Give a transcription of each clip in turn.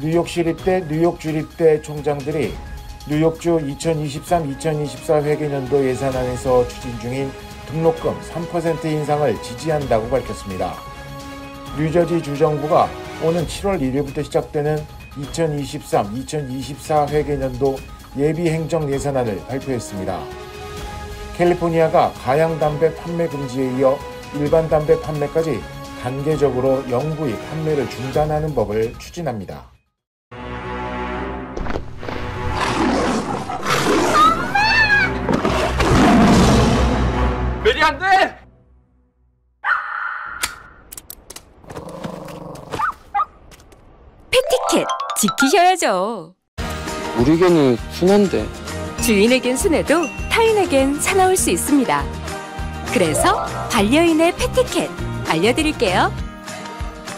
뉴욕시립대, 뉴욕주립대 총장들이 뉴욕주 2023-2024 회계년도 예산안에서 추진 중인 등록금 3% 인상을 지지한다고 밝혔습니다. 뉴저지 주정부가 오는 7월 1일부터 시작되는 2023-2024 회계년도 예비행정 예산안을 발표했습니다. 캘리포니아가 가양담배 판매 금지에 이어 일반 담배 판매까지 단계적으로 영구히 판매를 중단하는 법을 추진합니다. 메리 안 돼! 패티켓 지키셔야죠. 우리 개는 순한데. 주인에겐 순해도 타인에겐 사나울 수 있습니다. 그래서 반려인의 패티켓 알려드릴게요.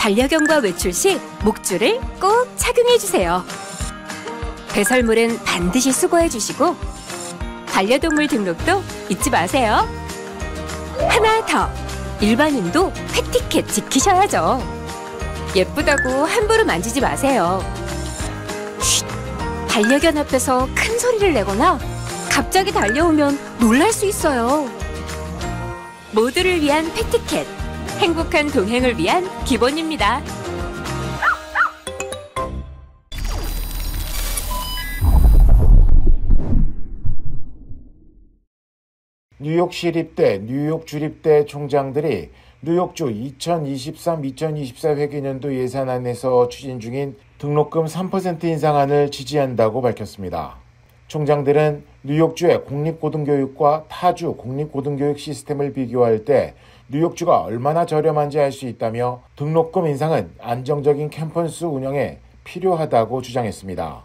반려견과 외출 시 목줄을 꼭 착용해주세요. 배설물은 반드시 수거해주시고 반려동물 등록도 잊지 마세요. 하나 더, 일반인도 패티켓 지키셔야죠. 예쁘다고 함부로 만지지 마세요. 쉿, 반려견 앞에서 큰 소리를 내거나 갑자기 달려오면 놀랄 수 있어요. 모두를 위한 패티켓, 행복한 동행을 위한 기본입니다. 뉴욕시립대, 뉴욕주립대 총장들이 뉴욕주 2023-2024 회계년도 예산안에서 추진 중인 등록금 3% 인상안을 지지한다고 밝혔습니다. 총장들은 뉴욕주의 공립고등교육과 타주 공립고등교육 시스템을 비교할 때 뉴욕주가 얼마나 저렴한지 알 수 있다며 등록금 인상은 안정적인 캠퍼스 운영에 필요하다고 주장했습니다.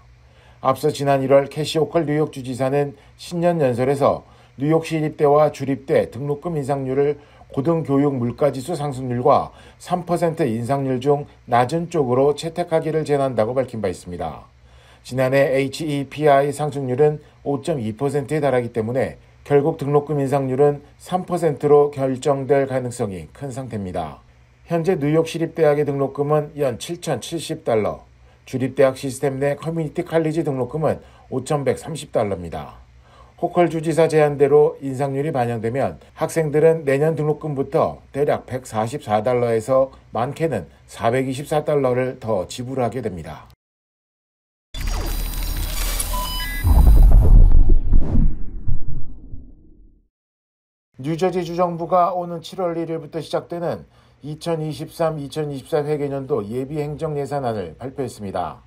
앞서 지난 1월 캐시 호컬 뉴욕주지사는 신년 연설에서 뉴욕시립대와 주립대 등록금 인상률을 고등교육 물가지수 상승률과 3% 인상률 중 낮은 쪽으로 채택하기를 제안한다고 밝힌 바 있습니다. 지난해 HEPI 상승률은 5.2%에 달하기 때문에 결국 등록금 인상률은 3%로 결정될 가능성이 큰 상태입니다. 현재 뉴욕시립대학의 등록금은 연 $7,070, 주립대학 시스템 내 커뮤니티 칼리지 등록금은 $5,130입니다. 호컬 주지사 제안대로 인상률이 반영되면 학생들은 내년 등록금부터 대략 $144에서 많게는 $424를 더 지불하게 됩니다. 뉴저지 주정부가 오는 7월 1일부터 시작되는 2023-2024 회계년도 예비행정 예산안을 발표했습니다.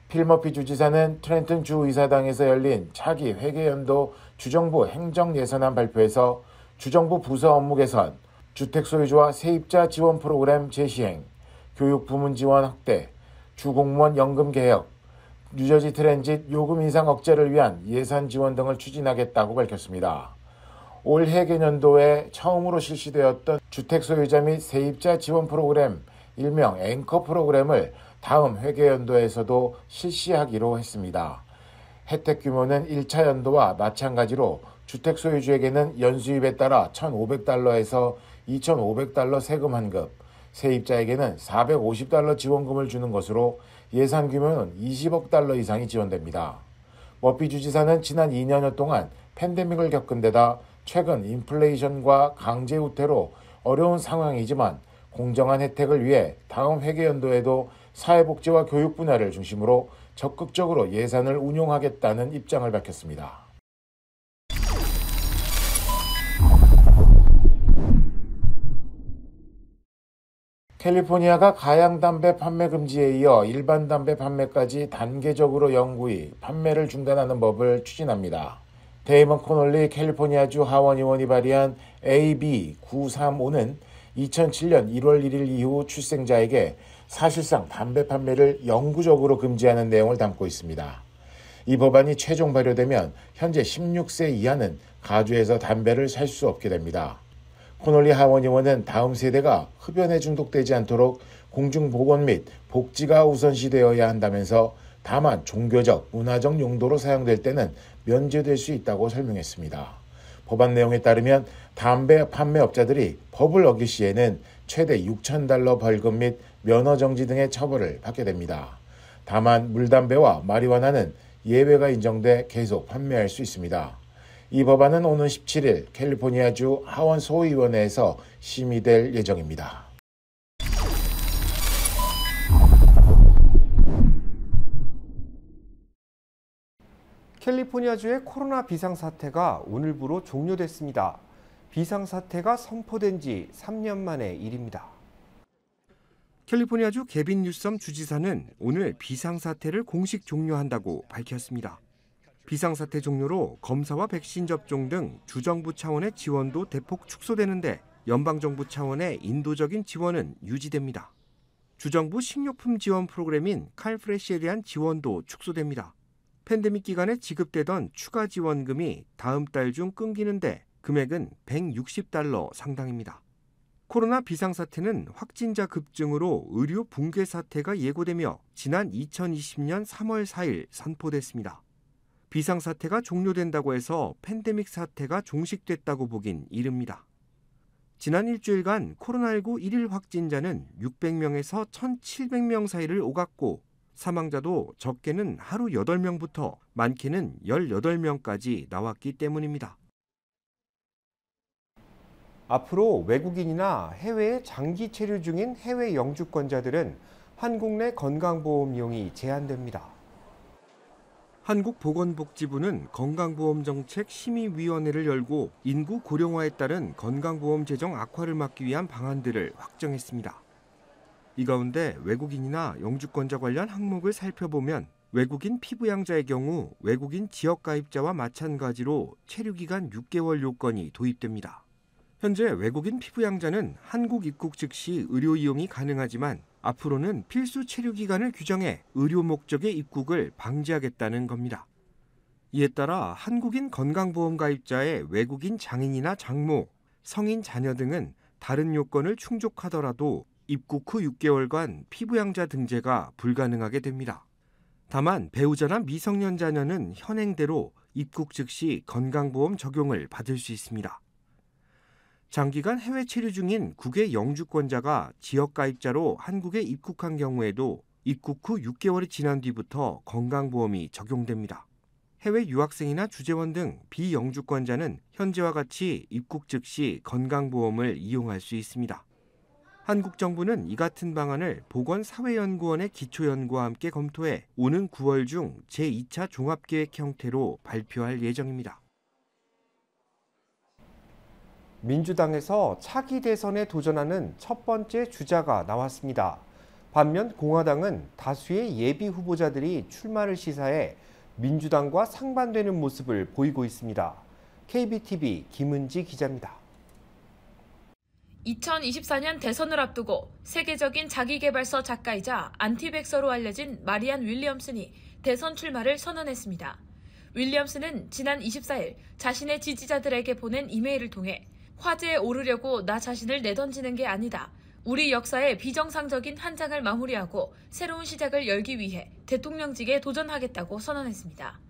필 머피 주지사는 트렌튼 주의사당에서 열린 차기 회계연도 주정부 행정예산안 발표에서 주정부 부서 업무 개선, 주택소유주와 세입자 지원 프로그램 재시행, 교육 부문 지원 확대, 주공무원 연금 개혁, 뉴저지 트랜짓 요금 인상 억제를 위한 예산 지원 등을 추진하겠다고 밝혔습니다. 올 회계년도에 처음으로 실시되었던 주택소유자 및 세입자 지원 프로그램, 일명 앵커 프로그램을 다음 회계연도에서도 실시하기로 했습니다. 혜택 규모는 1차 연도와 마찬가지로 주택 소유주에게는 연수입에 따라 $1,500에서 $2,500 세금 환급, 세입자에게는 $450 지원금을 주는 것으로 예산 규모는 $20억 이상이 지원됩니다. 머피 주지사는 지난 2년여 동안 팬데믹을 겪은 데다 최근 인플레이션과 강제 우태로 어려운 상황이지만 공정한 혜택을 위해 다음 회계연도에도 사회복지와 교육 분야를 중심으로 적극적으로 예산을 운용하겠다는 입장을 밝혔습니다. 캘리포니아가 가양담배 판매 금지에 이어 일반 담배 판매까지 단계적으로 영구히 판매를 중단하는 법을 추진합니다. 데이먼 코놀리 캘리포니아주 하원의원이 발의한 AB 935는 2007년 1월 1일 이후 출생자에게 사실상 담배 판매를 영구적으로 금지하는 내용을 담고 있습니다. 이 법안이 최종 발효되면 현재 16세 이하는 가주에서 담배를 살 수 없게 됩니다. 코놀리 하원의원은 다음 세대가 흡연에 중독되지 않도록 공중보건 및 복지가 우선시되어야 한다면서 다만 종교적, 문화적 용도로 사용될 때는 면제될 수 있다고 설명했습니다. 법안 내용에 따르면 담배 판매업자들이 법을 어길 시에는 최대 $6,000 벌금 및 면허 정지 등의 처벌을 받게 됩니다. 다만 물담배와 마리화나는 예외가 인정돼 계속 판매할 수 있습니다. 이 법안은 오는 17일 캘리포니아주 하원 소위원회에서 심의될 예정입니다. 캘리포니아주의 코로나 비상사태가 오늘부로 종료됐습니다. 비상사태가 선포된 지 3년 만의 일입니다. 캘리포니아주 개빈 뉴섬 주지사는 오늘 비상사태를 공식 종료한다고 밝혔습니다. 비상사태 종료로 검사와 백신 접종 등 주정부 차원의 지원도 대폭 축소되는데 연방정부 차원의 인도적인 지원은 유지됩니다. 주정부 식료품 지원 프로그램인 칼프레시에 대한 지원도 축소됩니다. 팬데믹 기간에 지급되던 추가 지원금이 다음 달 중 끊기는데 금액은 $160 상당입니다. 코로나 비상사태는 확진자 급증으로 의료 붕괴 사태가 예고되며 지난 2020년 3월 4일 선포됐습니다. 비상사태가 종료된다고 해서 팬데믹 사태가 종식됐다고 보긴 이릅니다. 지난 일주일간 코로나19 일일 확진자는 600명에서 1,700명 사이를 오갔고 사망자도 적게는 하루 8명부터 많게는 18명까지 나왔기 때문입니다. 앞으로 외국인이나 해외에 장기 체류 중인 해외 영주권자들은 한국 내 건강보험 이용이 제한됩니다. 한국보건복지부는 건강보험정책심의위원회를 열고 인구 고령화에 따른 건강보험 재정 악화를 막기 위한 방안들을 확정했습니다. 이 가운데 외국인이나 영주권자 관련 항목을 살펴보면 외국인 피부양자의 경우 외국인 지역가입자와 마찬가지로 체류기간 6개월 요건이 도입됩니다. 현재 외국인 피부양자는 한국 입국 즉시 의료 이용이 가능하지만 앞으로는 필수 체류 기간을 규정해 의료 목적의 입국을 방지하겠다는 겁니다. 이에 따라 한국인 건강보험 가입자의 외국인 장인이나 장모, 성인 자녀 등은 다른 요건을 충족하더라도 입국 후 6개월간 피부양자 등재가 불가능하게 됩니다. 다만 배우자나 미성년 자녀는 현행대로 입국 즉시 건강보험 적용을 받을 수 있습니다. 장기간 해외 체류 중인 국외 영주권자가 지역가입자로 한국에 입국한 경우에도 입국 후 6개월이 지난 뒤부터 건강보험이 적용됩니다. 해외 유학생이나 주재원 등 비영주권자는 현재와 같이 입국 즉시 건강보험을 이용할 수 있습니다. 한국 정부는 이 같은 방안을 보건사회연구원의 기초연구와 함께 검토해 오는 9월 중 제2차 종합계획 형태로 발표할 예정입니다. 민주당에서 차기 대선에 도전하는 첫 번째 주자가 나왔습니다. 반면 공화당은 다수의 예비 후보자들이 출마를 시사해 민주당과 상반되는 모습을 보이고 있습니다. KBTV 김은지 기자입니다. 2024년 대선을 앞두고 세계적인 자기계발서 작가이자 안티백서로 알려진 마리안 윌리엄슨이 대선 출마를 선언했습니다. 윌리엄슨은 지난 24일 자신의 지지자들에게 보낸 이메일을 통해 화제에 오르려고 나 자신을 내던지는 게 아니다. 우리 역사의 비정상적인 한 장을 마무리하고 새로운 시작을 열기 위해 대통령직에 도전하겠다고 선언했습니다.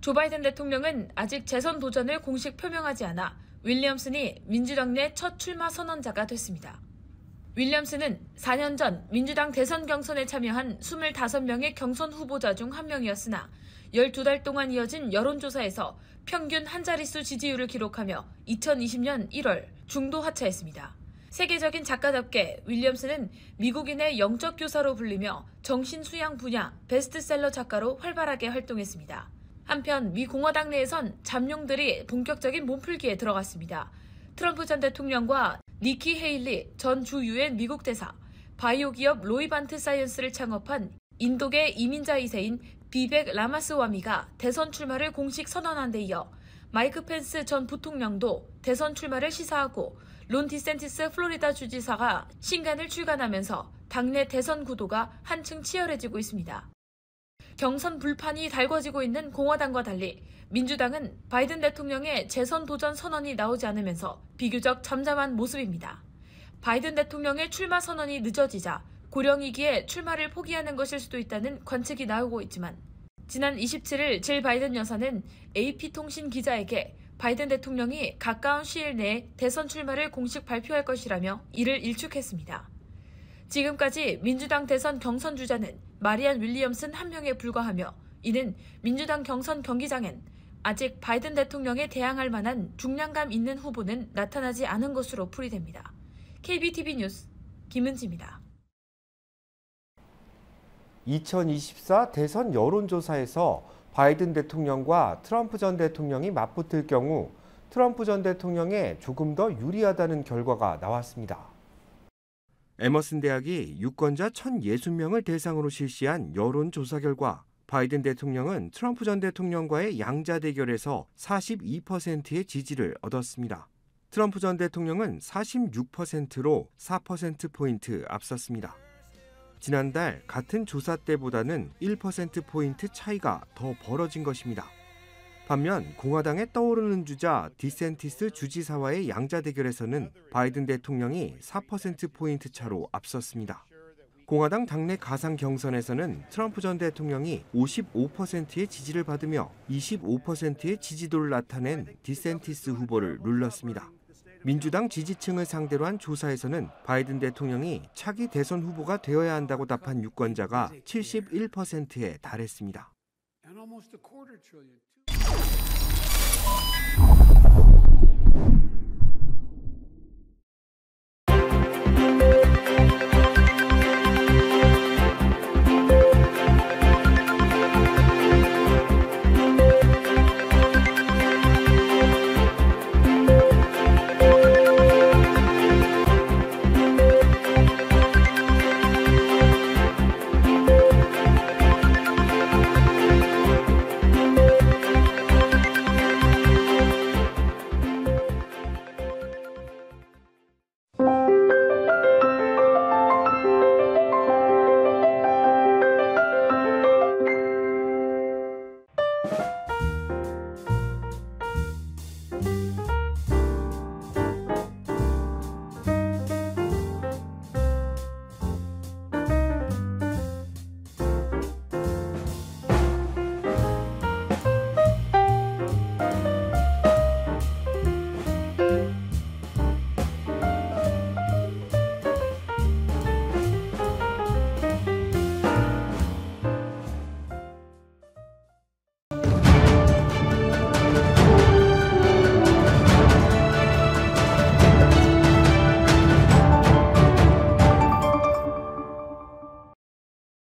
조 바이든 대통령은 아직 재선 도전을 공식 표명하지 않아 윌리엄슨이 민주당 내 첫 출마 선언자가 됐습니다. 윌리엄슨은 4년 전 민주당 대선 경선에 참여한 25명의 경선 후보자 중 한 명이었으나 12달 동안 이어진 여론조사에서 평균 한 자릿수 지지율을 기록하며 2020년 1월 중도 하차했습니다. 세계적인 작가답게 윌리엄슨은 미국인의 영적 교사로 불리며 정신수양 분야 베스트셀러 작가로 활발하게 활동했습니다. 한편 미 공화당 내에선 잠룡들이 본격적인 몸풀기에 들어갔습니다. 트럼프 전 대통령과 니키 헤일리 전 주 유엔 미국 대사, 바이오 기업 로이반트 사이언스를 창업한 인도계 이민자 2세인 비백 라마스와미가 대선 출마를 공식 선언한 데 이어 마이크 펜스 전 부통령도 대선 출마를 시사하고 론 디센티스 플로리다 주지사가 신간을 출간하면서 당내 대선 구도가 한층 치열해지고 있습니다. 경선 불판이 달궈지고 있는 공화당과 달리 민주당은 바이든 대통령의 재선 도전 선언이 나오지 않으면서 비교적 잠잠한 모습입니다. 바이든 대통령의 출마 선언이 늦어지자 고령이기에 출마를 포기하는 것일 수도 있다는 관측이 나오고 있지만 지난 27일 질 바이든 여사는 AP통신 기자에게 바이든 대통령이 가까운 시일 내에 대선 출마를 공식 발표할 것이라며 이를 일축했습니다. 지금까지 민주당 대선 경선 주자는 마리안 윌리엄슨 한 명에 불과하며 이는 민주당 경선 경기장엔 아직 바이든 대통령에 대항할 만한 중량감 있는 후보는 나타나지 않은 것으로 풀이됩니다. KBTV 뉴스 김은지입니다. 2024 대선 여론조사에서 바이든 대통령과 트럼프 전 대통령이 맞붙을 경우 트럼프 전 대통령에 조금 더 유리하다는 결과가 나왔습니다. 에머슨 대학이 유권자 1,060명을 대상으로 실시한 여론조사 결과 바이든 대통령은 트럼프 전 대통령과의 양자 대결에서 42%의 지지를 얻었습니다. 트럼프 전 대통령은 46%로 4%포인트 앞섰습니다. 지난달 같은 조사 때보다는 1%포인트 차이가 더 벌어진 것입니다. 반면 공화당의 떠오르는 주자 디센티스 주지사와의 양자 대결에서는 바이든 대통령이 4%포인트 차로 앞섰습니다. 공화당 당내 가상 경선에서는 트럼프 전 대통령이 55%의 지지를 받으며 25%의 지지도를 나타낸 디센티스 후보를 눌렀습니다. 민주당 지지층을 상대로 한 조사에서는 바이든 대통령이 차기 대선 후보가 되어야 한다고 답한 유권자가 71%에 달했습니다.